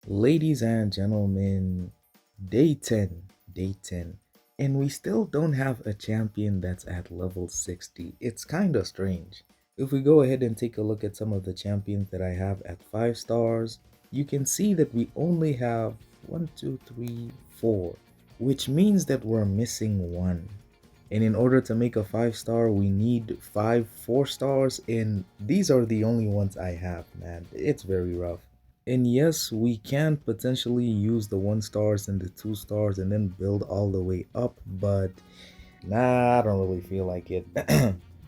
Ladies and gentlemen, day 10, day 10, and we still don't have a champion that's at level 60. It's kind of strange. If we go ahead and take a look at some of the champions that I have at 5 stars, you can see that we only have 1, 2, 3, 4, which means that we're missing one. And in order to make a 5 star, we need 5 4 stars, and these are the only ones I have, man. It's very rough. And yes, we can potentially use the 1 stars and the 2 stars and then build all the way up, but nah, I don't really feel like it.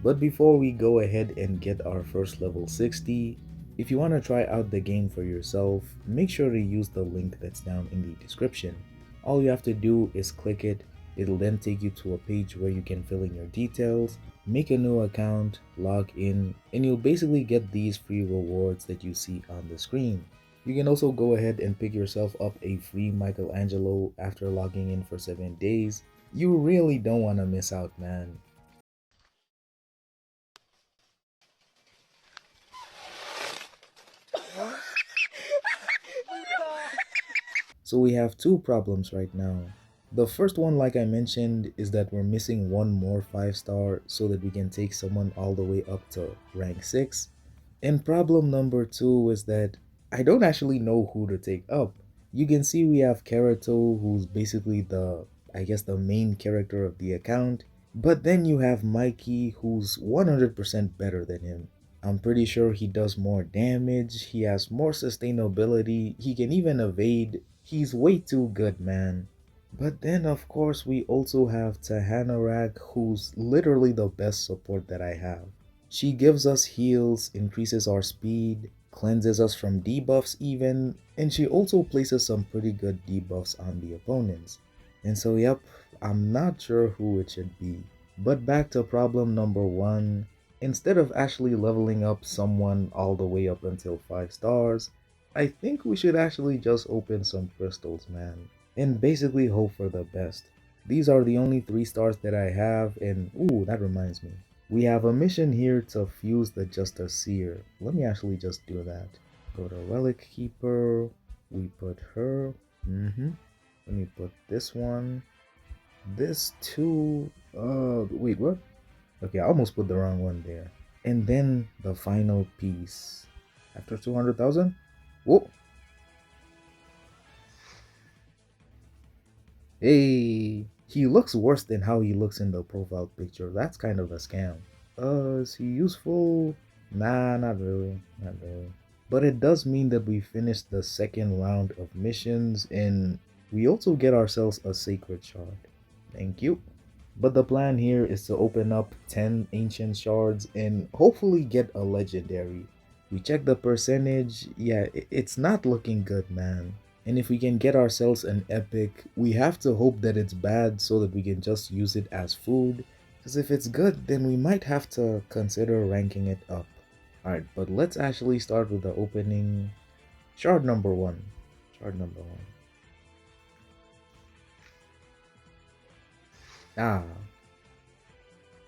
But before we go ahead and get our first level 60, if you want to try out the game for yourself, make sure to use the link that's down in the description. All you have to do is click it. It'll then take you to a page where you can fill in your details, make a new account, log in, and you'll basically get these free rewards that you see on the screen. You can also go ahead and pick yourself up a free Michelangelo after logging in for 7 days. You really don't want to miss out, man. So we have two problems right now. The first one, like I mentioned, is that we're missing one more 5 star so that we can take someone all the way up to rank 6. And problem number 2 is that I don't actually know who to take up. You can see we have Karato, who's basically I guess the main character of the account. But then you have Mikey, who's 100% better than him. I'm pretty sure he does more damage, he has more sustainability, he can even evade. He's way too good, man. But then of course we also have Tahanarak, who's literally the best support that I have. She gives us heals, increases our speed, cleanses us from debuffs even, and she also places some pretty good debuffs on the opponents. And so yep, I'm not sure who it should be. But back to problem number 1. Instead of actually leveling up someone all the way up until 5 stars, I think we should actually just open some crystals, man, and basically hope for the best. These are the only 3 stars that I have, and ooh, that reminds me. We have a mission here to fuse the Justice Seer. Let me actually just do that. Go to Relic Keeper, we put her, let me put this one, this two, wait, what? Okay, I almost put the wrong one there. And then the final piece. After 200,000? Whoa! Hey! He looks worse than how he looks in the profile picture. That's kind of a scam. Is he useful? Nah, not really. Not really. But it does mean that we finished the second round of missions and we also get ourselves a sacred shard. Thank you. But the plan here is to open up 10 ancient shards and hopefully get a legendary. We check the percentage, yeah, it's not looking good, man. And if we can get ourselves an epic, we have to hope that it's bad so that we can just use it as food. Because if it's good, then we might have to consider ranking it up. Alright, but let's actually start with the opening. Shard number 1. Shard number 1. Ah,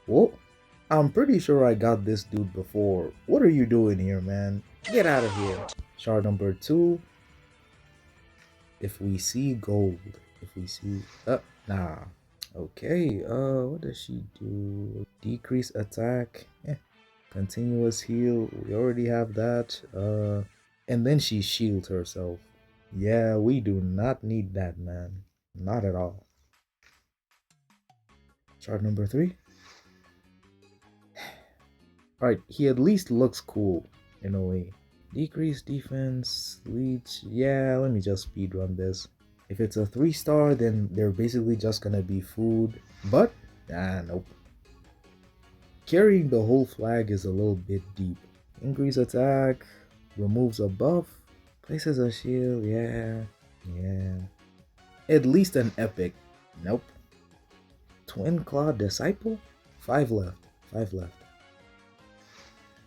whoa. I'm pretty sure I got this dude before. What are you doing here, man? Get out of here. Shard number 2. If we see gold. If we see... nah. Okay, what does she do? Decrease attack. Continuous heal. We already have that. And then she shields herself. Yeah, we do not need that, man. Not at all. Shard number 3. Alright, he at least looks cool, in a way. Decrease defense, leech. Yeah, let me just speedrun this. If it's a 3 star, then they're basically just gonna be food. But, nope. Carrying the whole flag is a little bit deep. Increase attack, removes a buff, places a shield, yeah. At least an epic. Nope. Twin Claw Disciple? 5 left. 5 left.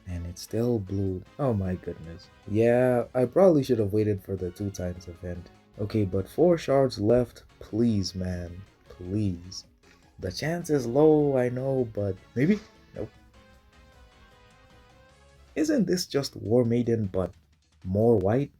And it's still blue. Oh my goodness. Yeah, I probably should have waited for the 2 times event. Okay, but 4 shards left. Please, man. Please. The chance is low, I know, but maybe? Nope. Isn't this just War Maiden, but more white?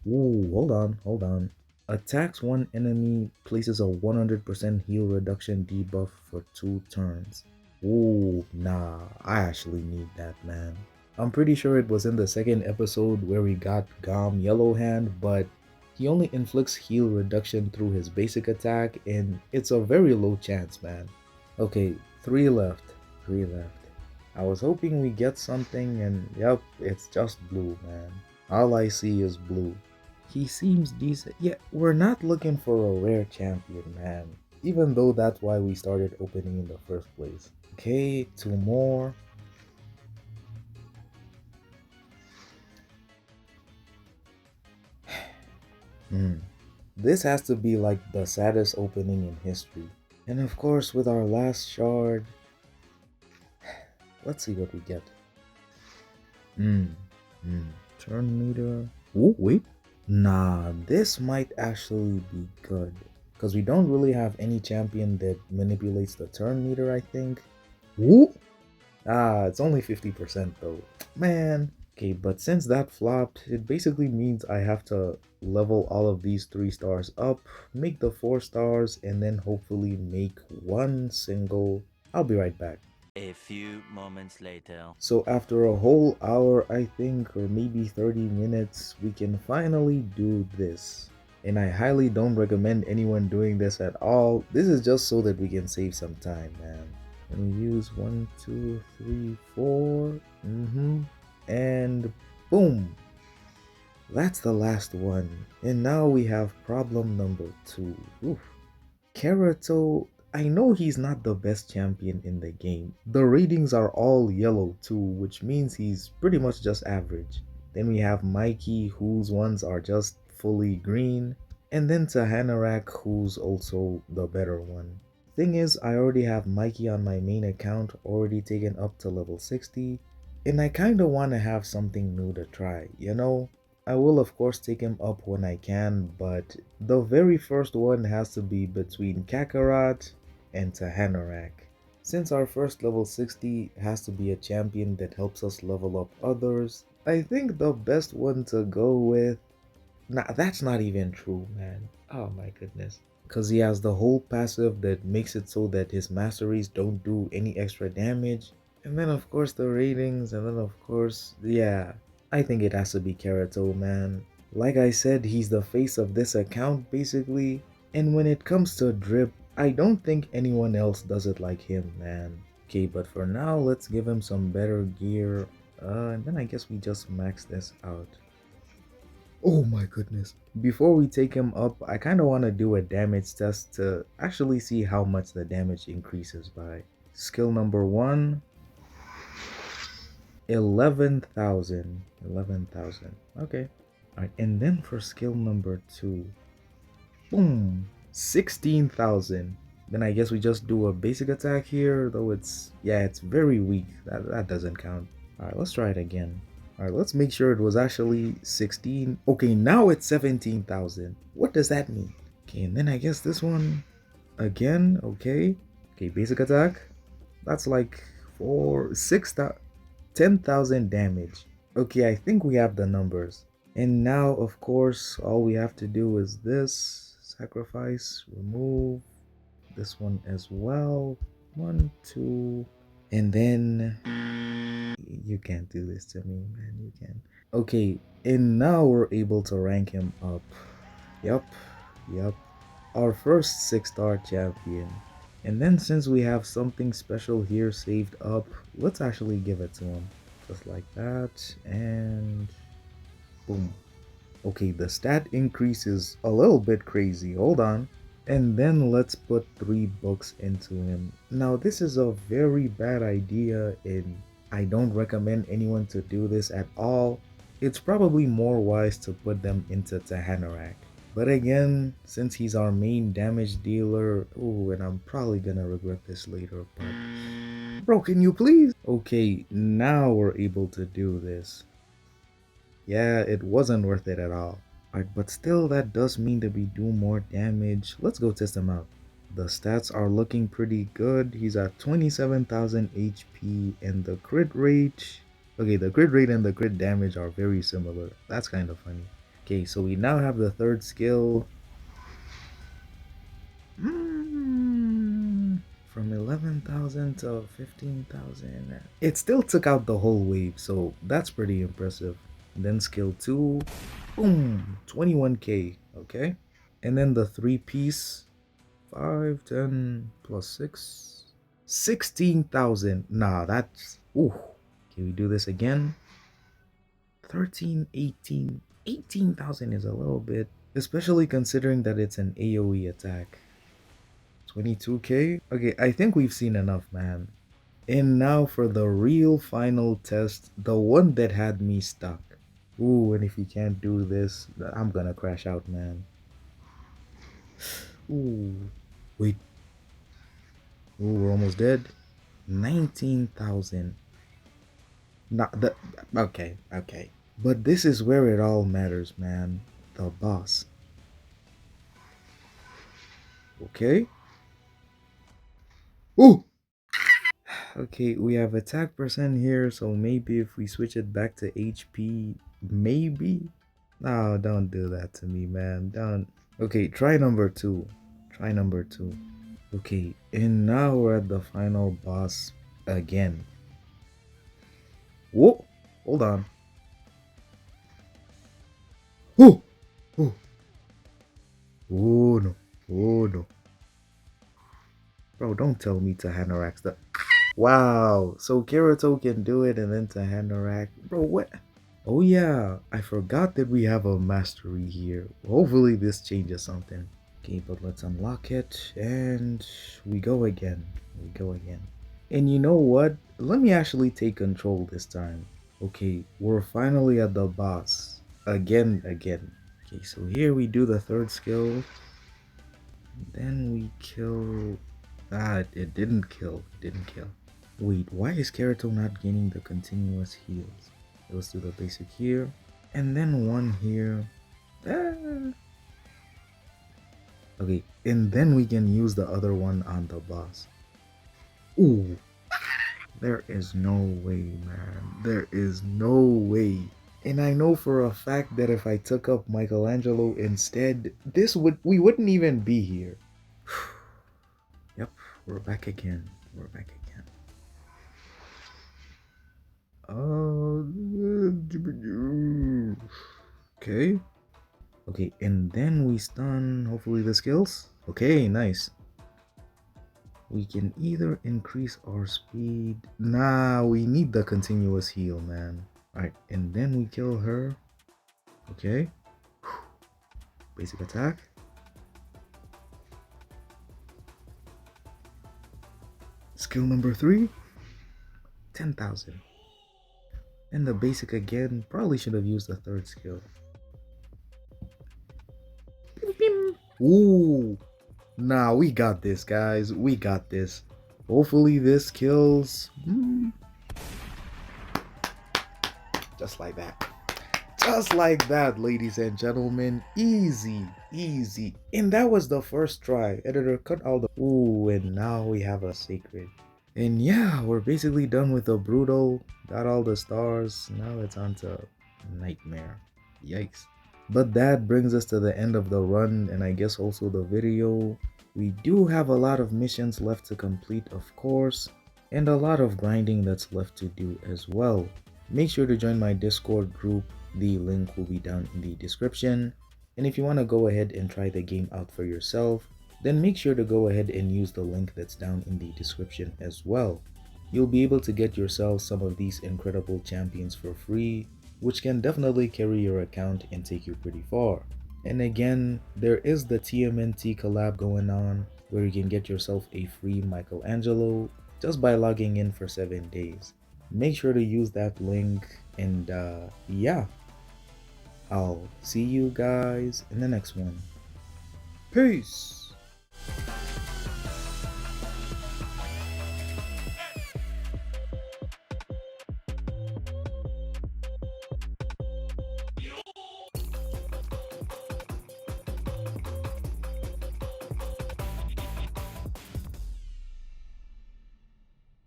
Ooh, hold on. Attacks one enemy, places a 100% heal reduction debuff for 2 turns. Ooh, nah, I actually need that, man. I'm pretty sure it was in the second episode where we got Gom Yellow Hand, but he only inflicts heal reduction through his basic attack, and it's a very low chance, man. Okay, 3 left. 3 left. I was hoping we get something, and yep, it's just blue, man. All I see is blue. He seems decent. Yeah, we're not looking for a rare champion, man. Even though that's why we started opening in the first place. Okay, 2 more. Hmm. This has to be like the saddest opening in history. And of course, with our last shard, let's see what we get. Hmm. Hmm. Turn meter. Oh, wait. Nah, this might actually be good. Because we don't really have any champion that manipulates the turn meter, I think. Ooh. Ah, it's only 50% though. Man. Okay, but since that flopped, it basically means I have to level all of these 3 stars up, make the 4 stars, and then hopefully make one single. I'll be right back. A few moments later. So after a whole hour, I think, or maybe 30 minutes, we can finally do this. And I highly don't recommend anyone doing this at all. This is just so that we can save some time, man. And we use 1, 2, 3, 4. And boom. That's the last one. And now we have problem number 2. Oof. Karato, I know he's not the best champion in the game. The ratings are all yellow too, which means he's pretty much just average. Then we have Mikey, whose ones are just fully green. And then Tahanarak, who's also the better one. Thing is, I already have Mikey on my main account, already taken up to level 60. And I kinda wanna have something new to try, you know? I will of course take him up when I can, but the very first one has to be between Kakarot and Tahanarak. Since our first level 60 has to be a champion that helps us level up others, I think the best one to go with... Nah, that's not even true, man. Oh my goodness. Because he has the whole passive that makes it so that his masteries don't do any extra damage. And then of course the ratings, and then of course, yeah. I think it has to be Karato, man. Like I said, he's the face of this account basically. And when it comes to drip, I don't think anyone else does it like him, man. Okay, but for now, let's give him some better gear. And then I guess we just max this out. Oh my goodness. Before we take him up, I kind of want to do a damage test to actually see how much the damage increases by. Skill number 1, 11,000. 11,000. Okay. Alright, and then for skill number 2, boom, 16,000. Then I guess we just do a basic attack here, though it's, yeah, it's very weak. That doesn't count. Alright, let's try it again. Alright, let's make sure it was actually 16. Okay, now it's 17,000. What does that mean? Okay, and then I guess this one again. Okay. Okay, basic attack. That's like 10,000 damage. Okay, I think we have the numbers. And now, of course, all we have to do is this. Sacrifice, remove this one as well. 1, 2, and then... You can't do this to me, man. You can. Okay, and now we're able to rank him up. Yup, yup. Our first 6-star champion. And then since we have something special here saved up, let's actually give it to him. Just like that, and boom. Okay, the stat increase is a little bit crazy. Hold on. And then let's put 3 books into him. Now this is a very bad idea and I don't recommend anyone to do this at all. It's probably more wise to put them into Tahanarak. But again, since he's our main damage dealer, oh, and I'm probably gonna regret this later, but... Bro, can you please? Okay, now we're able to do this. Yeah, it wasn't worth it at all. Alright, but still that does mean that we do more damage. Let's go test him out. The stats are looking pretty good. He's at 27,000 HP and the crit rate... Okay, the crit rate and the crit damage are very similar. That's kind of funny. Okay, so we now have the third skill. From 11,000 to 15,000. It still took out the whole wave, so that's pretty impressive. Then skill 2, boom, 21k, okay? And then the 3-piece, 5, 10, plus 6, 16,000. Nah, that's, ooh. Can we do this again? 13, 18, 18,000 is a little bit, especially considering that it's an AoE attack. 22k? Okay, I think we've seen enough, man. And now for the real final test, the one that had me stuck. Ooh, and if you can't do this, I'm gonna crash out, man. Ooh, wait. Ooh, we're almost dead. 19,000. Not the. Okay, okay. But this is where it all matters, man. The boss. Okay? Ooh! Okay, we have attack percent here, so maybe if we switch it back to HP, maybe? No, don't do that to me, man. Don't. Okay, try number 2. Try number 2. Okay, and now we're at the final boss again. Whoa! Hold on. Oh! Oh! Oh no. Oh no. Bro, don't tell me to Hanorax that. Wow, so Karato can do it and then to Hanorax. Bro, what? Oh yeah, I forgot that we have a mastery here. Hopefully this changes something. Okay, but let's unlock it and we go again. We go again. And you know what? Let me actually take control this time. Okay, we're finally at the boss. Again. Okay, so here we do the third skill. Then we kill... Ah, it didn't kill. It didn't kill. Wait, why is Karato not gaining the continuous heals? Let's do the basic here. And then one here. Ah. Okay, and then we can use the other one on the boss. Ooh. There is no way, man. There is no way. And I know for a fact that if I took up Michelangelo instead, we wouldn't even be here. Yep, we're back again. We're back again. Okay. Okay, and then we stun, hopefully the skills. Okay, nice. We can either increase our speed. Nah, we need the continuous heal, man. Alright, and then we kill her. Okay. Basic attack. Skill number 3. 10,000. And the basic again. Probably should have used the third skill. Ooh. Nah, we got this, guys. We got this. Hopefully this kills. Just like that. Just like that, ladies and gentlemen. Easy, easy. And that was the first try. Editor, cut all the... Ooh, and now we have a secret. And yeah, we're basically done with the Brutal. Got all the stars. Now it's on to Nightmare. Yikes. But that brings us to the end of the run, and I guess also the video. We do have a lot of missions left to complete, of course, and a lot of grinding that's left to do as well. Make sure to join my Discord group. The link will be down in the description. And if you want to go ahead and try the game out for yourself, then make sure to go ahead and use the link that's down in the description as well. You'll be able to get yourself some of these incredible champions for free, which can definitely carry your account and take you pretty far. And again, there is the TMNT collab going on, where you can get yourself a free Michelangelo just by logging in for 7 days. Make sure to use that link, and yeah, I'll see you guys in the next one. Peace!